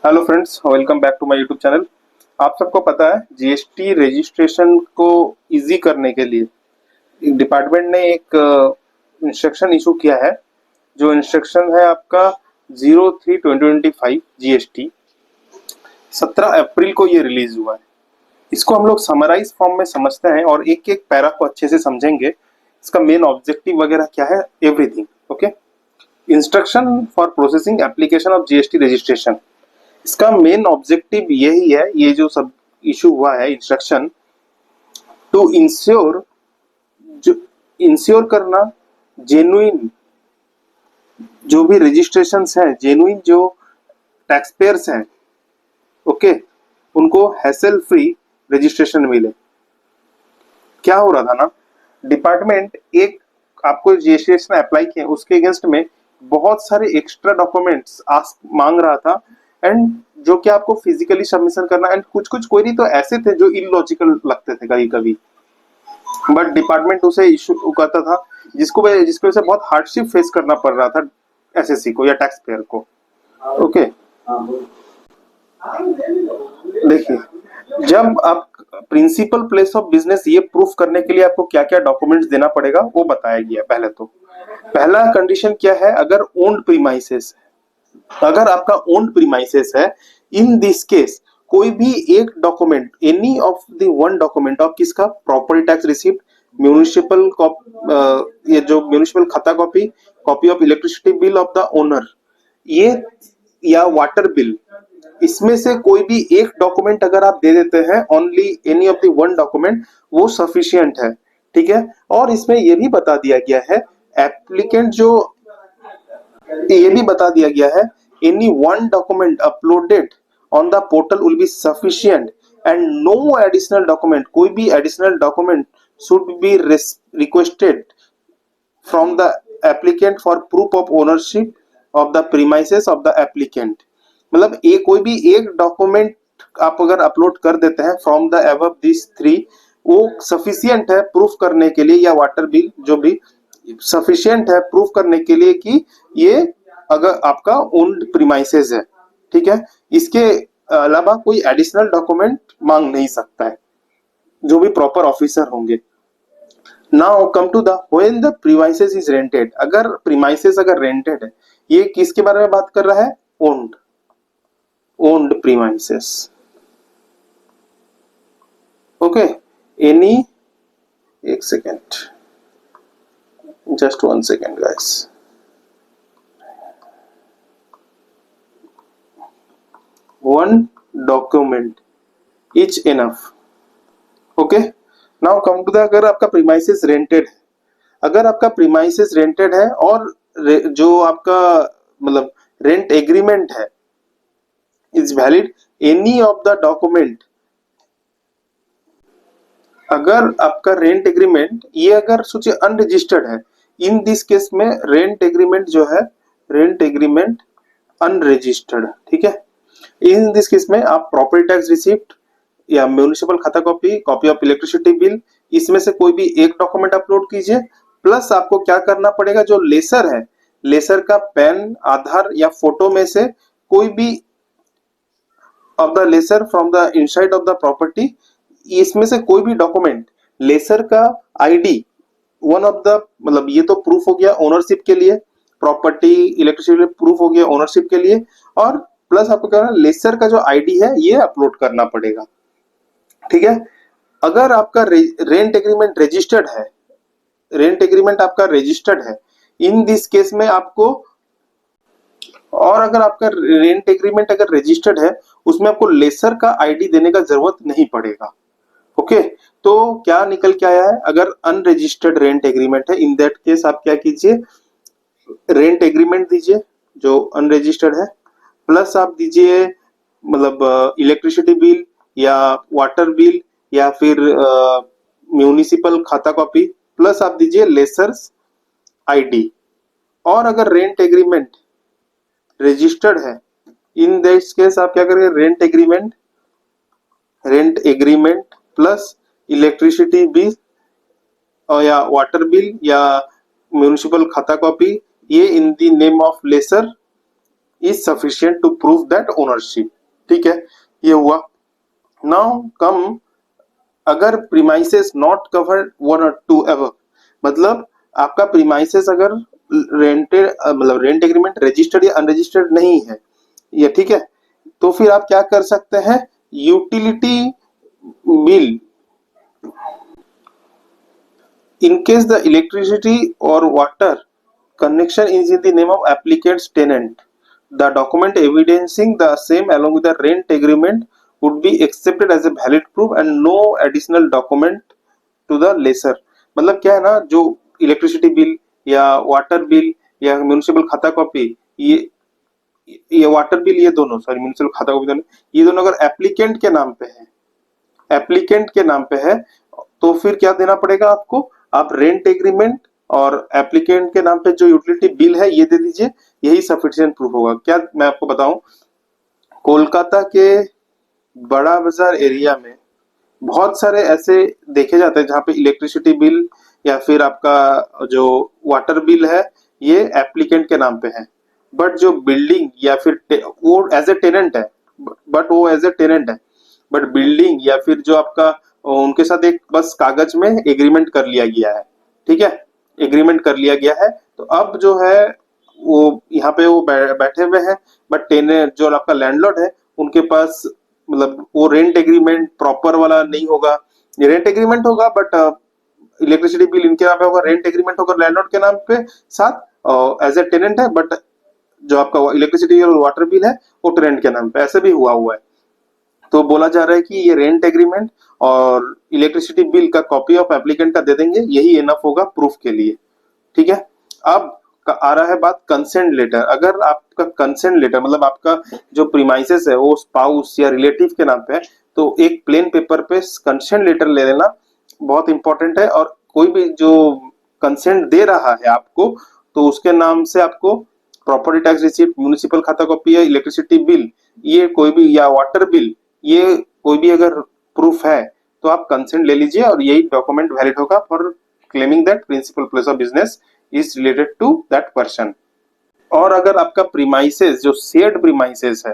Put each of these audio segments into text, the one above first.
Hello friends, welcome back to my YouTube channel. आप सबको पता है जीएसटी रजिस्ट्रेशन को इजी करने के लिए डिपार्टमेंट ने एक इंस्ट्रक्शन इशू किया है। जो इंस्ट्रक्शन है आपका 03/2025 जीएसटी 17 अप्रैल को ये रिलीज हुआ है। इसको हम लोग समराइज फॉर्म में समझते हैं और एक एक पैरा को अच्छे से समझेंगे। इसका मेन ऑब्जेक्टिव वगैरह क्या है, everything. Okay. Instruction for processing application of GST registration, इसका मेन ऑब्जेक्टिव यही है। ये जो सब इशू हुआ है इंस्ट्रक्शन, टू इंश्योर, जो इंश्योर करना जेन्युइन जो भी रजिस्ट्रेशन है, जेन्युइन जो टैक्स पेयर्स हैं, ओके, उनको हैसल फ्री रजिस्ट्रेशन मिले। क्या हो रहा था ना, डिपार्टमेंट एक आपको रजिस्ट्रेशन अप्लाई किया उसके अगेंस्ट में बहुत सारे एक्स्ट्रा डॉक्यूमेंट्स मांग रहा था, एंड जो कि आपको फिजिकली सबमिशन करना, एंड कुछ कुछ क्वेरी तो ऐसे थे जो इलॉजिकल लगते थे कभी कभी, बट डिपार्टमेंट उसे इशू करता था, जिसकी वजह से बहुत हार्डशिप फेस करना पड़ रहा था एसएससी को या टैक्स पेयर को। ओके, देखिए, जब आप प्रिंसिपल प्लेस ऑफ बिजनेस ये प्रूफ करने के लिए आपको क्या क्या डॉक्यूमेंट्स देना पड़ेगा वो बताया गया। पहला कंडीशन क्या है, अगर ओन्ड प्रीमाइसेस, अगर आपका ओन्ड प्रीमाइसेस है, इन दिस केस कोई भी एक document, any of the one document of किसका, प्रॉपर्टी टैक्स रिसिप्ट, म्यूनिसिपल ये जो म्यूनिसिपल खाता copy, copy of electricity bill of the owner, ये या वाटर बिल, इसमें से कोई भी एक डॉक्यूमेंट अगर आप दे देते हैं, only any of the one document, वो सफिशिएंट है। ठीक है। और इसमें यह भी बता दिया गया है, एप्लीकेंट जो, ये भी बता दिया गया है, any one document uploaded on the portal will be sufficient and no additional document, कोई भी additional document should be requested from the applicant for proof of ownership of the premises of the applicant. मतलब एक कोई भी एक document आप अगर upload कर देते हैं from the above this three, वो सफिशिएंट है प्रूफ करने के लिए, या वाटर बिल जो भी सफिशिएंट है प्रूफ करने के लिए कि ये अगर आपका ओन्ड प्रीमाइसेस है। ठीक है। इसके अलावा कोई एडिशनल डॉक्यूमेंट मांग नहीं सकता है जो भी प्रॉपर ऑफिसर होंगे। Now come to the when the premises is rented, अगर प्रीमाइसेस अगर रेंटेड है, ये किसके बारे में बात कर रहा है, owned, owned premises. Okay, any, एक second, just 1 second guys, one document is enough। okay, now come to the, अगर आपका प्रीमाइसेस रेंटेड है, अगर आपका प्रीमाइसेस रेंटेड है और जो आपका मतलब रेंट एग्रीमेंट है is valid, any of the document, अगर आपका रेंट एग्रीमेंट ये अगर सोचिए अनरजिस्टर्ड है, इन दिस केस में रेंट एग्रीमेंट जो है, रेंट एग्रीमेंट अनरजिस्टर्ड, ठीक है, इन दिस केस में आप प्रॉपर्टी टैक्स रिसिप्ट या म्यूनिसिपल खाता copy, copy of electricity bill, इसमें से कोई भी एक डॉक्यूमेंट अपलोड कीजिए। प्लस आपको क्या करना पड़ेगा, जो लेसर है, लेसर का पैन, आधार या फोटो में से कोई भी of the lessor from the inside of the property, इसमें से कोई भी डॉक्यूमेंट, लेसर का आईडी, वन ऑफ द, मतलब ये तो प्रूफ हो गया ओनरशिप के लिए, प्रॉपर्टी इलेक्ट्रिसिटी प्रूफ हो गया ओनरशिप के लिए, और प्लस आपको क्या करना, लेसर का जो आईडी है ये अपलोड करना पड़ेगा। ठीक है। अगर आपका रेंट एग्रीमेंट रजिस्टर्ड है, रेंट एग्रीमेंट आपका रजिस्टर्ड है, इन दिस केस में आपको, और अगर आपका रेंट एग्रीमेंट अगर रजिस्टर्ड है, उसमें आपको लेसर का आईडी देने का जरूरत नहीं पड़ेगा। ओके, तो क्या निकल के आया है, अगर अनरजिस्टर्ड रेंट एग्रीमेंट है, इन दैट केस आप क्या कीजिए, रेंट एग्रीमेंट दीजिए जो अनरजिस्टर्ड है, प्लस आप दीजिए मतलब इलेक्ट्रिसिटी बिल या वाटर बिल या फिर म्यूनिसिपल खाता कॉपी, प्लस आप दीजिए लेसर्स आईडी। और अगर रेंट एग्रीमेंट रजिस्टर्ड है, इन दिस केस आप क्या करेंगे, rent agreement, rent agreement plus electricity bill और या वाटर बिल या म्यूनिसिपल खाता कॉपी, ये in the name of lessor is sufficient to prove that ownership. ठीक है, ये हुआ। नाउ कम, अगर प्रीमाइसेस नॉट कवर्ड वन और टू एवर, मतलब आपका प्रीमाइसेस अगर रेंटेड मतलब रेंट एग्रीमेंट रजिस्टर्ड या अनरजिस्टर्ड नहीं है ये, ठीक है, तो फिर आप क्या कर सकते हैं, utility bill, in case the electricity or water connection is in the name of applicant's tenant, the document evidencing the same along with the rent agreement would be accepted as a valid proof and no additional document to the lessor। मतलब क्या है ना, जो electricity bill या water bill या municipal खाता copy, ये water bill, ये दोनों, सॉरी म्यूनिसिपल खाता कॉपी दोनों, ये दोनों अगर एप्लीकेंट के नाम पे है, एप्लीकेंट के नाम पे है, तो फिर क्या देना पड़ेगा आपको, आप रेंट एग्रीमेंट और एप्लीकेंट के नाम पे जो यूटिलिटी बिल है ये दे दीजिए, यही सफिशिएंट प्रूफ होगा। क्या मैं आपको बताऊं, कोलकाता के बड़ा बाजार एरिया में बहुत सारे ऐसे देखे जाते हैं जहाँ पे इलेक्ट्रिसिटी बिल या फिर आपका जो वाटर बिल है ये एप्लीकेंट के नाम पे है, बट जो बिल्डिंग या फिर वो एज ए टेनेंट है, बट वो एज ए टेनेंट है, बट बिल्डिंग या फिर जो आपका उनके साथ एक बस कागज में एग्रीमेंट कर लिया गया है। ठीक है, एग्रीमेंट कर लिया गया है, तो अब जो है वो यहाँ पे वो बैठे हुए हैं, बट टेनेंट जो आपका लैंडलॉर्ड है उनके पास मतलब वो रेंट एग्रीमेंट प्रॉपर वाला नहीं होगा, रेंट एग्रीमेंट होगा बट इलेक्ट्रिसिटी बिल इनके नाम पे होगा, रेंट एग्रीमेंट होगा लैंडलॉर्ड के नाम पे साथ एज ए टेनेंट है, बट जो आपका इलेक्ट्रिसिटी और वाटर बिल है वो टेनेंट के नाम पे, ऐसे भी हुआ है। तो बोला जा रहा है कि ये रेंट एग्रीमेंट और इलेक्ट्रिसिटी बिल का कॉपी ऑफ एप्लीकेंट का दे देंगे, यही इनफ होगा प्रूफ के लिए। ठीक है, अब आ रहा है बात कंसेंट लेटर। अगर आपका कंसेंट लेटर मतलब आपका जो प्रीमाइसेस है वो स्पाउस या रिलेटिव के नाम पे है, तो एक प्लेन पेपर पे कंसेंट लेटर ले लेना बहुत इंपॉर्टेंट है, और कोई भी जो कंसेंट दे रहा है आपको तो उसके नाम से आपको प्रॉपर्टी टैक्स रिसीप्ट, म्यूनिसिपल खाता कॉपी या इलेक्ट्रिसिटी बिल, ये कोई भी, या वाटर बिल, ये कोई भी अगर प्रूफ है तो आप कंसेंट ले लीजिए और यही डॉक्यूमेंट वैलिड होगा for claiming that principal place of business is related to that person. और अगर आपका प्रीमाइसेस जो शेयर्ड प्रीमाइसेस है,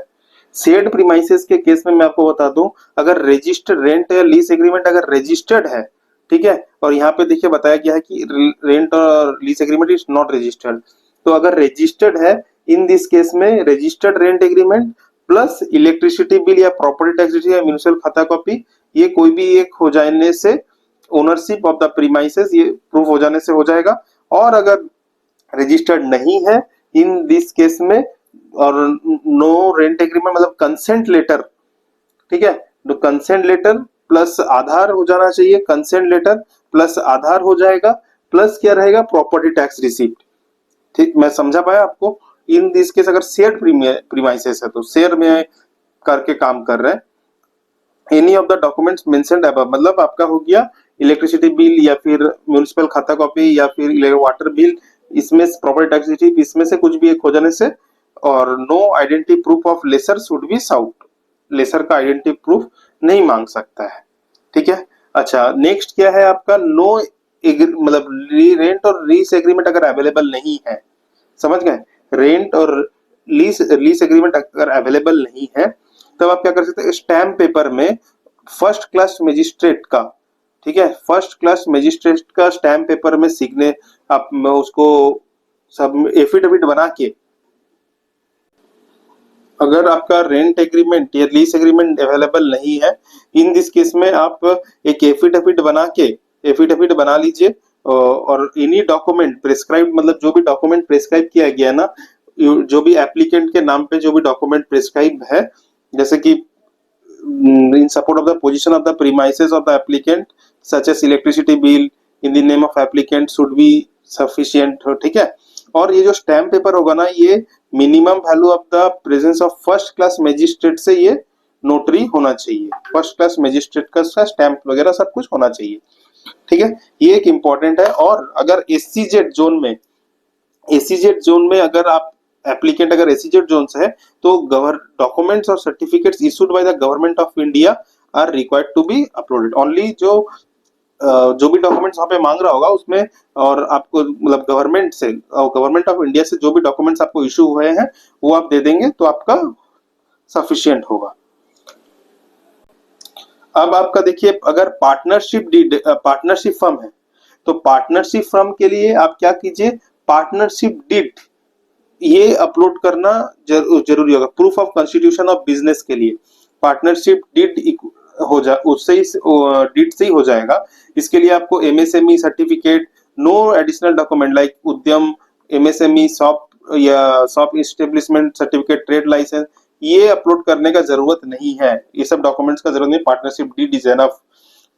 शेयर्ड प्रीमाइसेस के केस में मैं आपको बता दूं, अगर रजिस्टर्ड रेंट या लीज एग्रीमेंट अगर रजिस्टर्ड है, ठीक है, और यहाँ पे देखिए बताया गया है कि रेंट और lease agreement is not registered, तो अगर रजिस्टर्ड है इन दिस केस में registered rent agreement plus electricity bill या प्रॉपर्टी टैक्स या म्यूनिसिपल खाता कॉपी, ये कोई भी एक हो जाने से ओनरशिप ऑफ द प्रीमाइसेस ये प्रूफ हो जाने से हो जाएगा। और अगर रजिस्टर्ड नहीं है इन दिस केस में, और नो रेंट एग्रीमेंट मतलब कंसेंट लेटर, ठीक है, तो कंसेंट लेटर प्लस आधार हो जाना चाहिए, कंसेंट लेटर प्लस आधार हो जाएगा, प्लस क्या रहेगा, प्रॉपर्टी टैक्स रिसिप्ट। ठीक, मैं समझा पाया आपको। इन दिस केस अगर शेयर प्रीमाइसेस है तो शेयर में करके काम कर रहे हैं, any of the documents mentioned above, मतलब आपका हो गया इलेक्ट्रिसिटी बिल या फिर म्यूनिसिपल खाता कॉपी या फिर वाटर बिल, इसमें प्रॉपर्टी टैक्स रिसीप्ट, इसमें से कुछ भी एक हो जाने से, और no identity proof of lessor should be sought, lessor का आइडेंटिटी प्रूफ नहीं मांग सकता है। ठीक है, अच्छा नेक्स्ट क्या है आपका, नो मतलब रेंट और लीज एग्रीमेंट अगर अवेलेबल नहीं है, समझ गए, रेंट और लीज एग्रीमेंट अगर अवेलेबल नहीं है तब आप क्या कर सकते हैं, स्टैम्प पेपर में फर्स्ट क्लास मजिस्ट्रेट का, ठीक है, फर्स्ट क्लास मजिस्ट्रेट का स्टैम्प पेपर में सिग्ने आप उसको सब एफिडेविट बना के, अगर आपका रेंट एग्रीमेंट या लीज एग्रीमेंट अवेलेबल नहीं है इन दिस केस में आप एक एफिडेविट बना के, एफिडेविट बना लीजिए, और इन्हीं डॉक्यूमेंट प्रेस्क्राइब, मतलब जो भी डॉक्यूमेंट प्रेस्क्राइब किया गया है ना, जो भी एप्लीकेंट के नाम पे जो भी डॉक्यूमेंट प्रेस्क्राइब है, जैसे कि in support of the position of the premises of the applicant such as electricity bill in the name of applicant should be sufficient, ठीक है। और ये जो स्टैम्प पेपर होगा ना, ये minimum value of the presence of first class magistrate से ये नोटरी होना चाहिए, फर्स्ट क्लास मजिस्ट्रेट का स्टैम्प वगैरह सब कुछ होना चाहिए। ठीक है, ये एक इंपॉर्टेंट है। और अगर एससीजेड जोन में, एससीजेड जोन में अगर आप एप्लीकेंट अगर एससीजेड जोन से है तो डॉक्यूमेंट्स और certificates issued by the government of India are required to be uploaded. Only जो जो भी डॉक्यूमेंट्स वहाँ पे मांग रहा होगा उसमें, और आपको मतलब गवर्नमेंट से, गवर्नमेंट ऑफ इंडिया से जो भी डॉक्यूमेंट्स आपको इशू हुए हैं वो आप दे देंगे तो आपका सफिशिएंट होगा। अब आपका देखिए, अगर पार्टनरशिप फर्म है तो पार्टनरशिप फर्म के लिए आप क्या कीजिए, पार्टनरशिप डीड ये अपलोड करना जरूरी होगा proof of constitution of business के लिए। पार्टनरशिप डीड हो जा उससे ही डीड से ही हो जाएगा। इसके लिए आपको MSME certificate, no additional document like Udyam, MSME shop या shop establishment certificate, trade licence, ये अपलोड करने का जरूरत नहीं है। ये सब डॉक्यूमेंट्स का जरूरत नहीं। Partnership deed is enough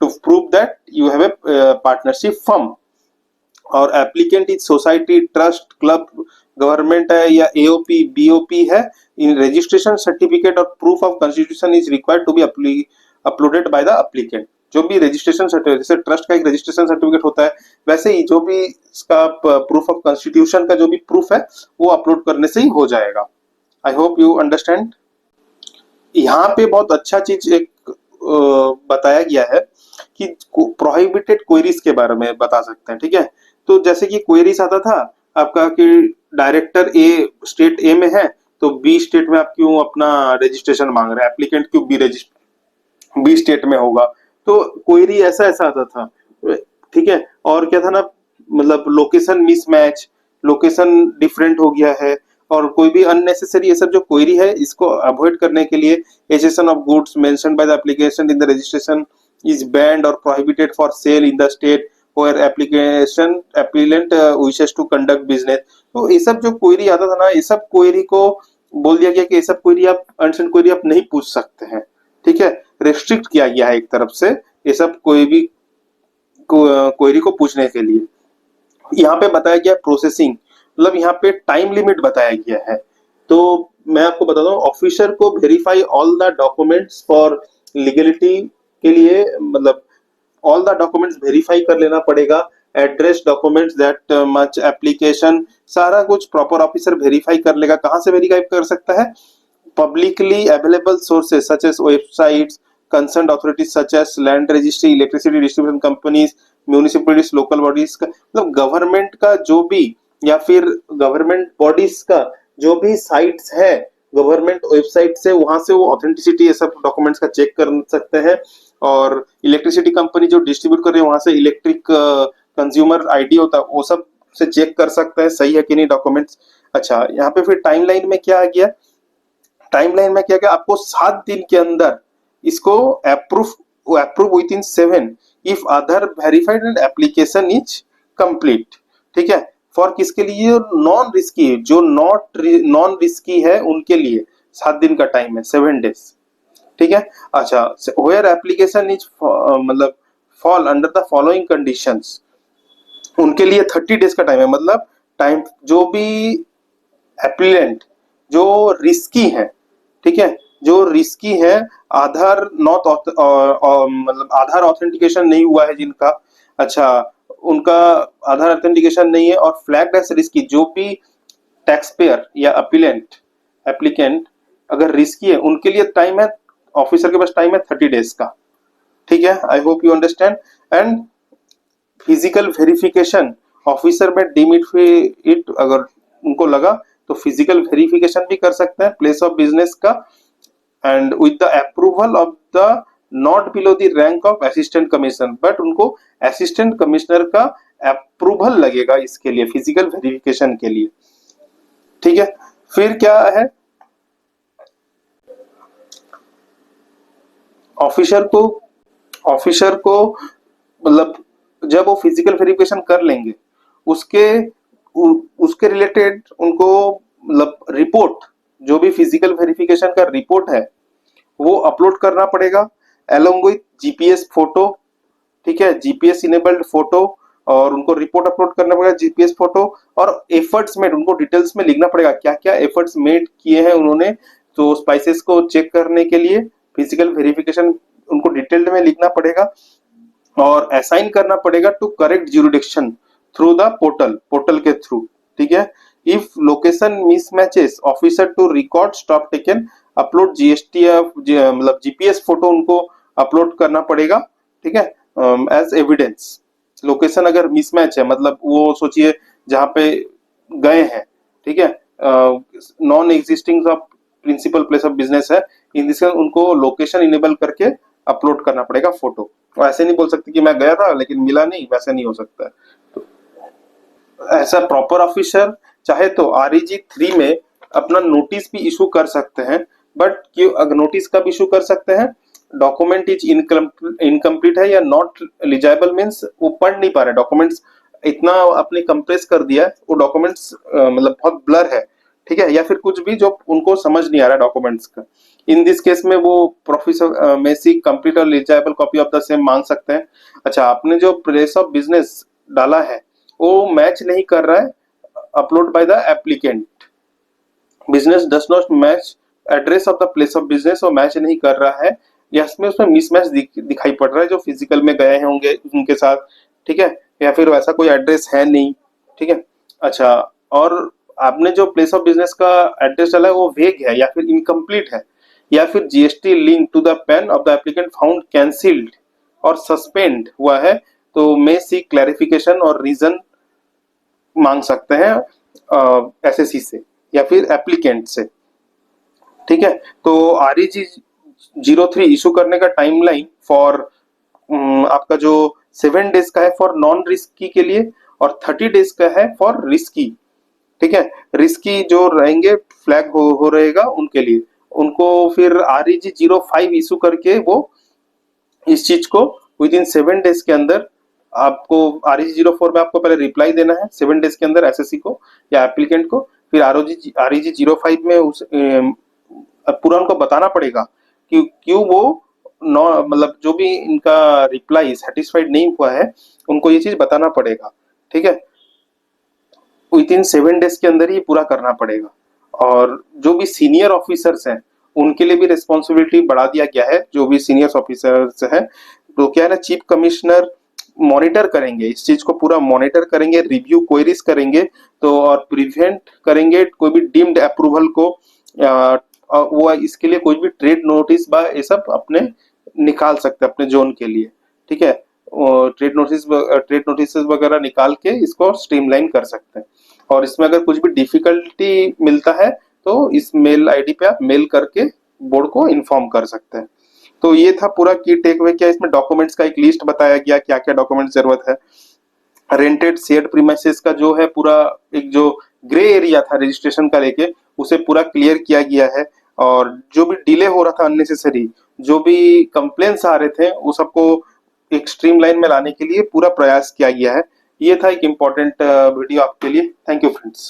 to prove that you have a partnership firm. और applicant is society, trust, club, government है या एओपी बीओपी है, इन रजिस्ट्रेशन सर्टिफिकेट और proof of constitution is required to be uploaded by the applicant. जो भी registration certificate, जैसे trust का एक रजिस्ट्रेशन सर्टिफिकेट होता है, वैसे ही जो भी इसका प्रूफ ऑफ कॉन्स्टिट्यूशन का जो भी प्रूफ है वो अपलोड करने से ही हो जाएगा। I hope you understand. यहाँ पे बहुत अच्छा चीज एक बताया गया है कि प्रोहिबिटेड क्वेरीज के बारे में बता सकते हैं, ठीक है। तो जैसे कि क्वेरीज आता था आपका कि डायरेक्टर ए स्टेट ए में है तो बी स्टेट में आप क्यों अपना रजिस्ट्रेशन मांग रहे हैं, एप्लीकेंट क्यों बी स्टेट में होगा, तो क्वेरी ऐसा ऐसा आता था, ठीक है। और क्या था ना, मतलब लोकेशन मिसमैच, लोकेशन डिफरेंट हो गया है, और कोई भी अननेसेसरी ये सब जो क्वेरी है इसको अवॉइड करने के लिए accession of goods mentioned by the application in the registration is banned और prohibited for sale in the state where application applicant wishes to conduct business। तो ये सब जो क्वेरी आता था ना, ये सब क्वेरी को बोल दिया गया कि ये सब क्वेरी आप अनसेंट क्वेरी आप नहीं पूछ सकते हैं, ठीक है। रेस्ट्रिक्ट किया गया है एक तरफ से ये सब कोई भी क्वेरी को पूछने के लिए। यहाँ पे बताया गया प्रोसेसिंग, मतलब यहाँ पे टाइम लिमिट बताया गया है। तो मैं आपको बता दूं, ऑफिसर को verify all the documents for legality के लिए, मतलब ऑल द डॉक्यूमेंट्स वेरीफाई कर लेना पड़ेगा, address documents that much application, सारा कुछ प्रॉपर ऑफिसर वेरीफाई कर लेगा। कहाँ से वेरीफाई कर सकता है, publicly available sources such as websites, concern authorities such as land registry, electricity distribution companies, municipalities, local bodies का, मतलब गवर्नमेंट का जो भी या फिर गवर्नमेंट बॉडीज का जो भी साइट्स है गवर्नमेंट वेबसाइट से, वहां से वो ऑथेंटिसिटी ये सब डॉक्यूमेंट्स का चेक कर सकते हैं। और इलेक्ट्रिसिटी कंपनी जो डिस्ट्रीब्यूट कर रही है वहां से इलेक्ट्रिक कंज्यूमर आईडी होता है वो सब से चेक कर सकते हैं सही है कि नहीं डॉक्यूमेंट्स। अच्छा, यहाँ पे फिर टाइमलाइन में क्या आ गया, टाइमलाइन में क्या क्या आपको 7 दिन के अंदर इसको approve with in 7 if other verified and application is complete, ठीक है। फॉर किसके लिए, नॉन रिस्की, जो नॉन रिस्की है उनके लिए 7 दिन का टाइम है, 7 डेज, ठीक है। अच्छा, वेयर एप्लीकेशन इज मतलब fall under the following conditions, उनके लिए 30 डेज का टाइम है। मतलब टाइम जो भी एप्लीकेंट जो रिस्की है, ठीक है, जो रिस्की है, आधार नॉट मतलब आधार ऑथेंटिकेशन नहीं हुआ है जिनका, अच्छा उनका आधार ऑथेंटिकेशन नहीं है, और फ्लैग्ड एज रिस्की, जो भी टैक्स पेयर या एप्लीकेंट अगर रिस्की है उनके लिए टाइम है, ऑफिसर के पास टाइम है 30 डेज का, ठीक है। I hope you understand. And physical verification, officer में डिमिट अगर उनको लगा तो फिजिकल वेरिफिकेशन भी कर सकते हैं प्लेस ऑफ बिजनेस का, and with the approval of the not below the rank of assistant commissioner, but उनको असिस्टेंट कमिश्नर का अप्रूवल लगेगा इसके लिए, फिजिकल वेरिफिकेशन के लिए, ठीक है। फिर क्या है, ऑफिसर को मतलब जब वो फिजिकल वेरिफिकेशन कर लेंगे उसके रिलेटेड उनको मतलब रिपोर्ट, जो भी फिजिकल वेरिफिकेशन का रिपोर्ट है वो अपलोड करना पड़ेगा अलोंग विथ जीपीएस फोटो, ठीक है, जीपीएस इनेबल्ड फोटो, और उनको रिपोर्ट अपलोड करना पड़ेगा जीपीएस फोटो, और एफर्ट्स मेड उनको डिटेल्स में लिखना पड़ेगा क्या क्या एफर्ट्स मेड किए हैं उन्होंने, तो स्पाइसेस को चेक करने के लिए फिजिकल वेरिफिकेशन उनको डिटेल्ड में लिखना पड़ेगा, और असाइन करना पड़ेगा to correct jurisdiction through the portal के थ्रू, ठीक है। If location mismatches officer to record stop taken upload GST मतलब जीपीएस फोटो उनको अपलोड करना पड़ेगा, ठीक है। As evidence. लोकेशन अगर मिसमैच है, मतलब वो सोचिए जहाँ पे गए हैं, ठीक है, non existing of principal place of business है, इन दिस उनको लोकेशन इनेबल करके अपलोड करना पड़ेगा फोटो। ऐसे नहीं बोल सकते कि मैं गया था लेकिन मिला नहीं, वैसे नहीं हो सकता है। तो ऐसा प्रॉपर ऑफिसर चाहे तो REG 3 में अपना नोटिस भी इशू कर सकते हैं, बट क्यों अगर नोटिस कब इशू कर सकते हैं, डॉक्यूमेंट इज इनकम्प्लीट है या नॉट एलिजिबल, मीन्स वो पढ़ नहीं पा रहे डॉक्यूमेंट्स, इतना आपने कंप्रेस कर दिया है, वो डॉक्यूमेंट्स मतलब बहुत ब्लर है, ठीक है, या फिर कुछ भी जो उनको समझ नहीं आ रहा डॉक्यूमेंट्स का। इन दिस केस में वो प्रोफेसर मेसी कंप्लीट और eligible copy of the same मांग सकते हैं। अच्छा, आपने जो प्लेस ऑफ बिजनेस डाला है वो मैच नहीं कर रहा है, upload bye the applicant, business does not match address of the place of business, वो मैच नहीं कर रहा है, या इसमें उसमें मिसमैच दिखाई पड़ रहा है जो फिजिकल में गए होंगे उनके साथ, ठीक है, या फिर वैसा कोई एड्रेस है नहीं, ठीक है। अच्छा, और आपने जो प्लेस ऑफ बिजनेस का एड्रेस डाला है वो वेग है या फिर इनकम्प्लीट है, या फिर GST link to the PAN of the applicant found cancelled और सस्पेंड हुआ है, तो मे सी क्लैरिफिकेशन और रीजन मांग सकते हैं SSC से या फिर एप्लीकेंट से, ठीक है। तो REG 03 इशू करने का टाइमलाइन फॉर आपका जो 7 डेज का है फॉर नॉन रिस्की के लिए, और 30 डेज का है फॉर रिस्की, ठीक है। रिस्की जो रहेंगे फ्लैग हो रहेगा उनके लिए, उनको फिर REG 05 इशू करके वो इस चीज को विद इन 7 डेज के अंदर आपको REG 04 में आपको पहले रिप्लाई देना है 7 डेज के अंदर SSC को या एप्लीकेंट को, फिर REG 05 में उस पूरा उनको बताना पड़ेगा कि क्यों वो नौ मतलब जो भी इनका रिप्लाई सेटिस्फाइड नहीं हुआ है, उनको ये चीज बताना पड़ेगा, ठीक है। विद इन 7 डेज के अंदर ही पूरा करना पड़ेगा। और जो भी सीनियर ऑफिसर्स हैं उनके लिए भी रिस्पॉन्सिबिलिटी बढ़ा दिया गया है, जो भी सीनियर ऑफिसर्स हैं, तो क्या है ना, चीफ कमिश्नर मॉनिटर करेंगे इस चीज को, पूरा मॉनिटर करेंगे, रिव्यू क्वेरीज करेंगे, तो और प्रिवेंट करेंगे कोई भी डीम्ड अप्रूवल को, वो इसके लिए कोई भी ट्रेड नोटिस बा ये सब अपने निकाल सकते हैं अपने जोन के लिए, ठीक है। ट्रेड नोटिस वगैरह निकाल के इसको स्ट्रीमलाइन कर सकते हैं। और इसमें अगर कुछ भी डिफिकल्टी मिलता है तो इस मेल आईडी पे आप मेल करके बोर्ड को इन्फॉर्म कर सकते हैं। तो ये था पूरा की टेक अवे। क्या इसमें डॉक्यूमेंट्स का एक लिस्ट बताया गया, क्या क्या डॉक्यूमेंट जरूरत है। रेंटेड शेयर्ड प्रीमाइसेस का जो है पूरा एक जो ग्रे एरिया था रजिस्ट्रेशन का लेके, उसे पूरा क्लियर किया गया है। और जो भी डिले हो रहा था अननेसेसरी, जो भी कंप्लेन्स आ रहे थे, वो सबको एक स्ट्रीमलाइन में लाने के लिए पूरा प्रयास किया गया है। ये था एक इम्पोर्टेंट वीडियो आपके लिए। Thank you friends.